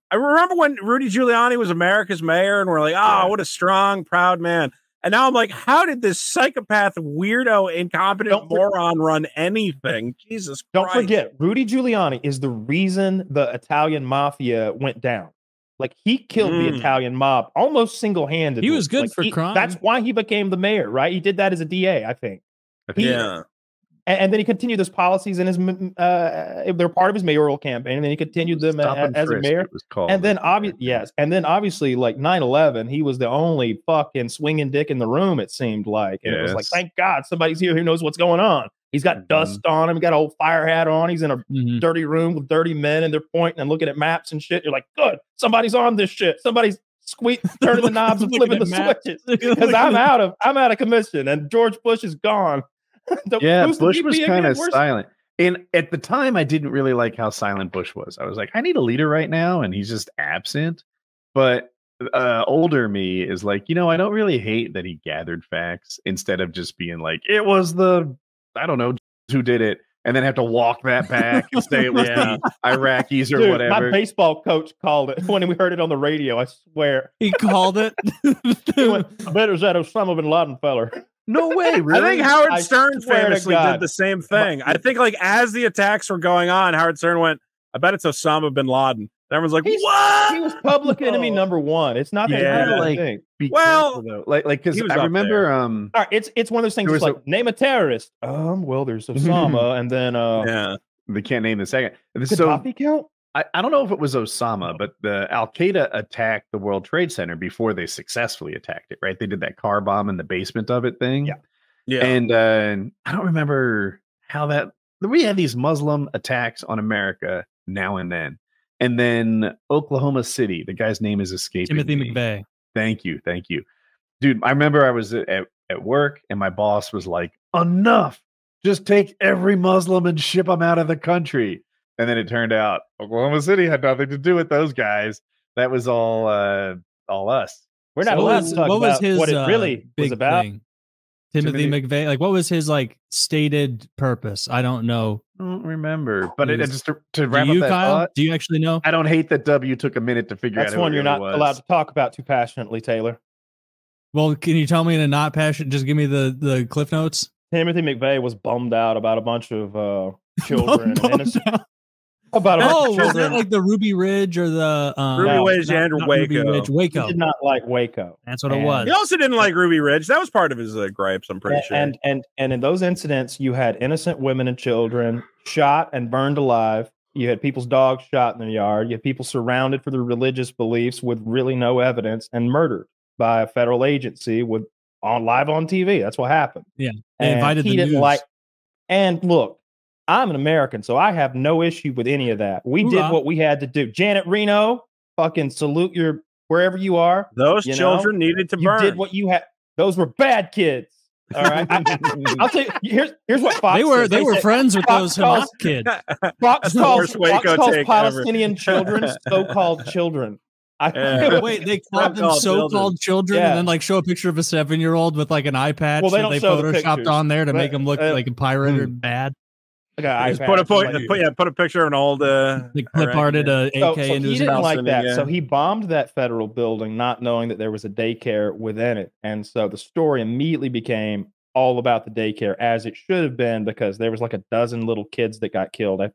I remember when Rudy Giuliani was America's mayor, and we're like, oh, what a strong, proud man. And now I'm like, how did this psychopath, weirdo, incompetent moron run anything? Jesus Christ. Don't forget, Rudy Giuliani is the reason the Italian mafia went down. Like, he killed the Italian mob almost single-handedly. He was good for crime. That's why he became the mayor, right? He did that as a DA, I think. And then he continued those policies in his, they're part of his mayoral campaign, and then he continued them as a mayor. And then, obviously, like 9/11, he was the only fucking swinging dick in the room, it seemed like. And it was like, thank God, somebody's here who knows what's going on. He's got dust on him, got an old fire hat on, he's in a dirty room with dirty men, and they're pointing and looking at maps and shit. You're like, good, somebody's on this shit. Somebody's turning the knobs and flipping the switches. Because I'm out of commission, and George Bush is gone. Bush was kind of silent. And at the time, I didn't really like how silent Bush was. I was like, I need a leader right now, and he's just absent. But older me is like, I don't really hate that he gathered facts instead of just being like, it was I don't know who did it, and then have to walk that back and say it was the Iraqis or whatever. My baseball coach called it when we heard it on the radio. I swear. He called it. He went, I bet it was that Osama bin Laden feller. No way, really? I think Howard Stern famously did the same thing. I think, like, as the attacks were going on, Howard Stern went, I bet it's Osama bin Laden. And everyone's like, what? He was public enemy number one. It's not that like, well, because I remember all right, it's one of those things. It's like, name a terrorist. Well, there's Osama, and then they can't name the second. Gaddafi count? I don't know if it was Osama, but the Al Qaeda attacked the World Trade Center before they successfully attacked it. Right? They did that car bomb in the basement of it thing. Yeah. And I don't remember how we had these Muslim attacks on America now and then. And then Oklahoma City, the guy's name is escaping Timothy me. McVeigh. Thank you. Dude, I remember I was at work, and my boss was like, enough. Just take every Muslim and ship them out of the country. And then it turned out Oklahoma City had nothing to do with those guys. That was all us. We're not allowed to talk about what it really was about. Timothy McVeigh, like, what was his stated purpose? I don't know. I don't remember, but it just to wrap up that Kyle? thought. Do you actually know? I don't hate that W took a minute to figure out. That's one you're not allowed to talk about too passionately, Taylor. Well, can you tell me in a not passion? Just give me the cliff notes. Timothy McVeigh was bummed out about a bunch of children and innocent. About was that like the Ruby Ridge or the Ruby Ridge and Waco? Waco. He did not like Waco. That's what it was. He also didn't like Ruby Ridge. That was part of his gripes, I'm pretty sure. And in those incidents, you had innocent women and children shot and burned alive. You had people's dogs shot in their yard. You had people surrounded for their religious beliefs with really no evidence and murdered by a federal agency live on TV. That's what happened. Yeah, they invited the news. And look, I'm an American, so I have no issue with any of that. We did what we had to do. Janet Reno, fucking salute your wherever you are. Those children needed to burn. You did what you had. Those were bad kids. All right. I'll tell you. Here's what Fox said. They were friends with those Hamas kids. Fox calls Palestinian children so-called children. Wait, they called them so-called children, and then show a picture of a 7-year-old with an eye patch that they photoshopped on there to make him look like a pirate or bad. Just put a picture of an old clip-arted AK so into his his didn't house. like that. So he bombed that federal building, not knowing that there was a daycare within it. And so the story immediately became all about the daycare, as it should have been, because there was a dozen little kids that got killed. I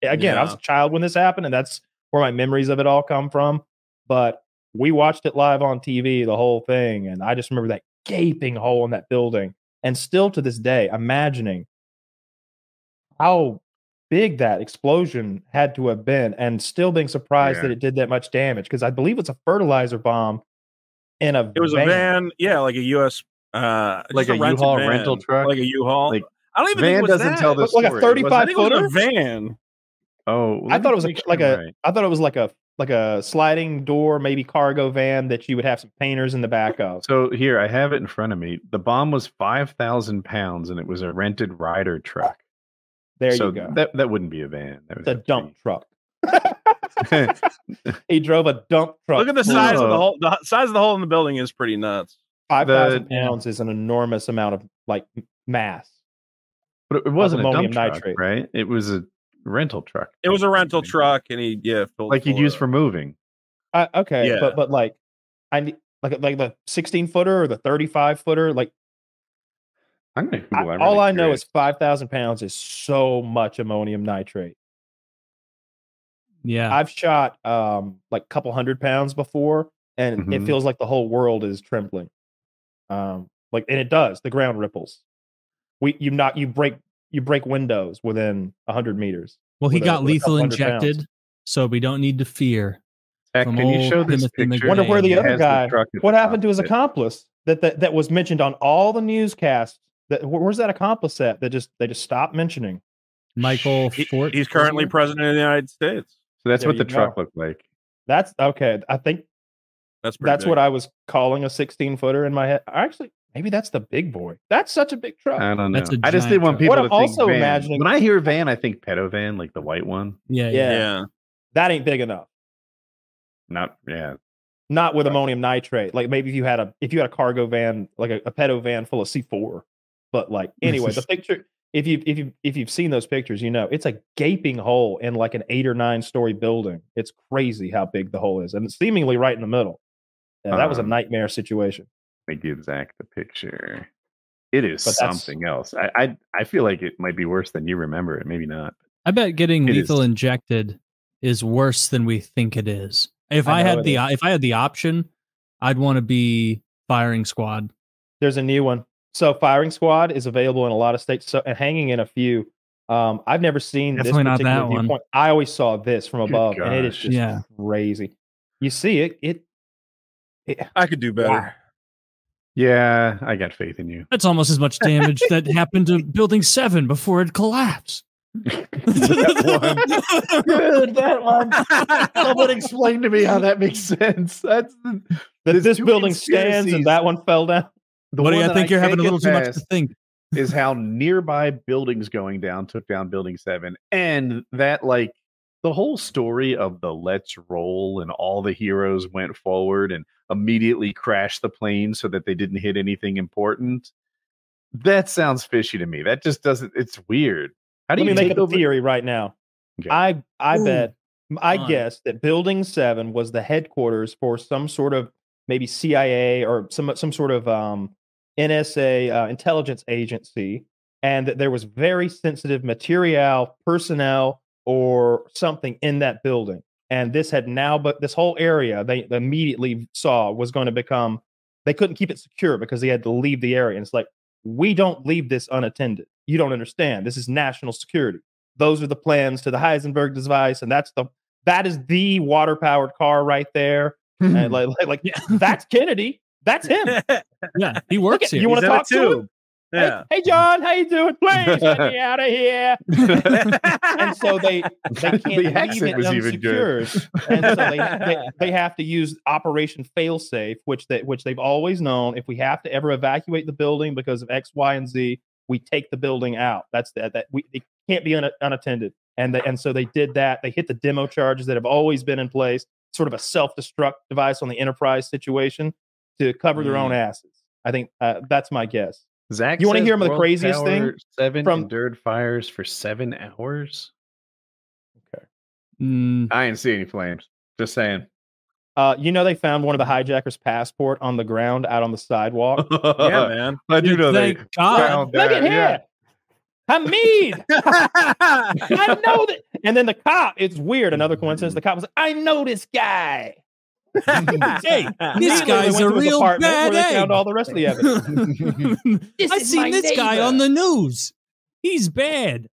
was a child when this happened, and that's where my memories of it all come from. But we watched it live on TV, the whole thing, and I just remember that gaping hole in that building. And still to this day, imagining how big that explosion had to have been, and still being surprised that it did that much damage, because I believe it's a fertilizer bomb in a It was a van, like a U.S. like a U-Haul rental truck, like a U-Haul. Like, I don't even van think it was doesn't that. tell the story. Like a 35-footer van. Oh, I thought it was I thought it was like a sliding door, maybe cargo van that you would have some painters in the back of. So here, I have it in front of me. The bomb was 5,000 pounds, and it was a rented rider truck. There you go. That wouldn't be a van. It's a dump truck. He drove a dump truck. Look at the size of the hole. The size of the hole in the building is pretty nuts. 5,000 pounds is an enormous amount of mass. But it wasn't a dump truck, right? It was a rental truck. It was a rental truck, and he you'd use for moving. Okay, Yeah. but like, I need like the 16-footer or the 35-footer. Like, I'm gonna Google. all I know is 5,000 pounds is so much ammonium nitrate. Yeah, I've shot like a couple 100 pounds before, and it feels like the whole world is trembling. Like, and it does. The ground ripples. You break windows within 100 meters. Well, he got lethal injected, so we don't need to fear. Can you show this picture? Wonder where the other guy. What happened to his accomplice that was mentioned on all the newscasts? Where's that accomplice at? They just stopped mentioning. Michael Fort. He's currently president of the United States. So that's what the truck looked like. That's okay. I think that's what I was calling a 16-footer in my head. Actually, maybe that's the big boy. That's such a big truck. I don't know. I just didn't want people to think also van. imagining When I hear van, I think pedo van, like the white one. Yeah. That ain't big enough. Not with ammonium nitrate. Like maybe if you had a cargo van, like a pedo van full of C4. But like anyway, the picture. If you've seen those pictures, you know it's a gaping hole in like an 8 or 9 story building. It's crazy how big the hole is, and it's seemingly right in the middle. That was a nightmare situation. Let me give Zach the picture. It is something else. I feel like it might be worse than you remember it. Maybe not. I bet getting lethal injected is worse than we think it is. If I had the option, I'd want to be firing squad. There's a new one. So firing squad is available in a lot of states, and hanging in a few. I've never seen Definitely this particular viewpoint. One. I always saw this from above, and it is just crazy. You see it. I could do better. Wow. Yeah, I got faith in you. That's almost as much damage that happened to Building 7 before it collapsed. that one. Someone explain to me how that makes sense. This building stands and that one fell down. What do you think? You're having a little too much to think. Is how nearby buildings going down took down Building 7, and that like the whole story of the let's roll and all the heroes went forward and immediately crashed the plane so that they didn't hit anything important. That sounds fishy to me. That just doesn't. It's weird. How do you make a theory right now? Okay. I guess that Building 7 was the headquarters for some sort of maybe CIA or some sort of NSA intelligence agency, and that there was very sensitive material, personnel, or something in that building. And this whole area they immediately saw was going to become. They couldn't keep it secure because they had to leave the area. And it's like, we don't leave this unattended. You don't understand. This is national security. Those are the plans to the Heisenberg device, and that is the water-powered car right there. And like that's Kennedy. That's him. Yeah, he works here. You want to talk to him? Yeah. Hey, John, how you doing? Please let me out of here. And so they can't leave it unsecured. And so they have to use Operation Failsafe, which they've always known. If we have to ever evacuate the building because of X, Y, and Z, we take the building out. That's it can't be unattended. And so they did that. They hit the demo charges that have always been in place, sort of a self-destruct device on the Enterprise situation to cover their own asses. I think that's my guess. Zach, you want to hear the craziest thing? 7 endured fires for 7 hours. Okay. I didn't see any flames. Just saying. They found one of the hijackers' passport on the ground out on the sidewalk. Yeah, man. I do know they found that. Look at here. Hamid. I know that. And then the cop, it's weird. Another coincidence. The cop was like, I know this guy. Hey, this guy's a real bad egg. They found all the rest of the evidence. I seen this guy on the news. He's bad.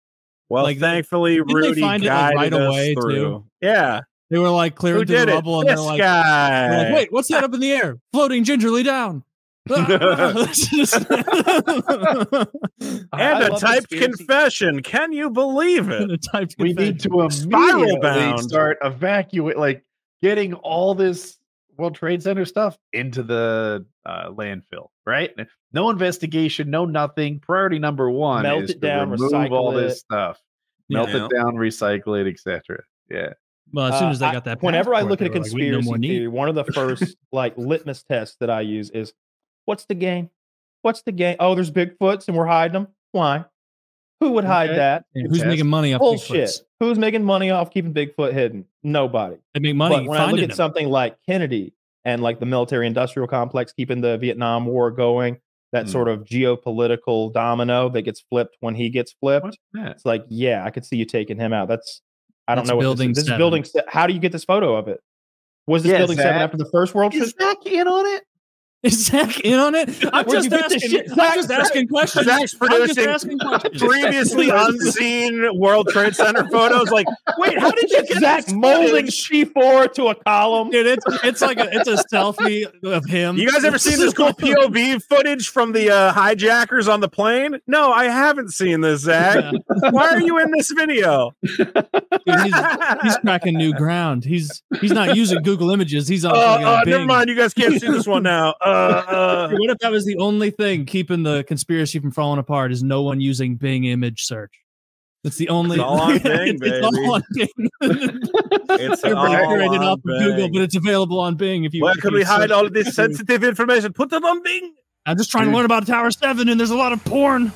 Well, thankfully, Rudy guided right away through. Too? Yeah, they were like clearing through the rubble, and they're like, "Wait, what's that up in the air, floating gingerly down?" And a typed confession. Can you believe it? We need to immediately start getting all this World Trade Center stuff into the landfill, right? No investigation, no nothing. Priority number 1 melt is it down, remove all this stuff. Melt it down, recycle it, etc. Yeah. Well, as soon as they got that, whenever I look at a conspiracy theory, one of the first litmus tests that I use is, what's the game? What's the game? Oh, there's Bigfoots and we're hiding them. Why? Who would hide that? Yeah, who's making money off bullshit? Bigfoots? Who's making money off keeping Bigfoot hidden? Nobody. They make money. But when I look at something like Kennedy and like the military-industrial complex keeping the Vietnam War going, that sort of geopolitical domino that gets flipped when he gets flipped, it's like, yeah, I could see you taking him out. I don't know what this is. Building. How do you get this photo of it? Was this building 7 after the first World Trade? Is Zach in on it? Is Zach in on it? I'm just asking questions. Zach's producing previously unseen World Trade Center photos. Like, wait, how did you get Zach molding C4 to a column? Dude, it's like it's a selfie of him. You guys ever seen this cool POV footage from the hijackers on the plane? No, I haven't seen this, Zach. Why are you in this video? Dude, he's cracking new ground. He's not using Google Images. He's on. Never mind. You guys can't see this one now. What if that was the only thing keeping the conspiracy from falling apart? Is no one using Bing image search? That's the only. It's all on Bing, baby. It's all on Bing. It's all off of Google, but it's available on Bing. If you where can we hide all of this sensitive information? Put it on Bing. I'm just trying to learn about Tower 7, and there's a lot of porn.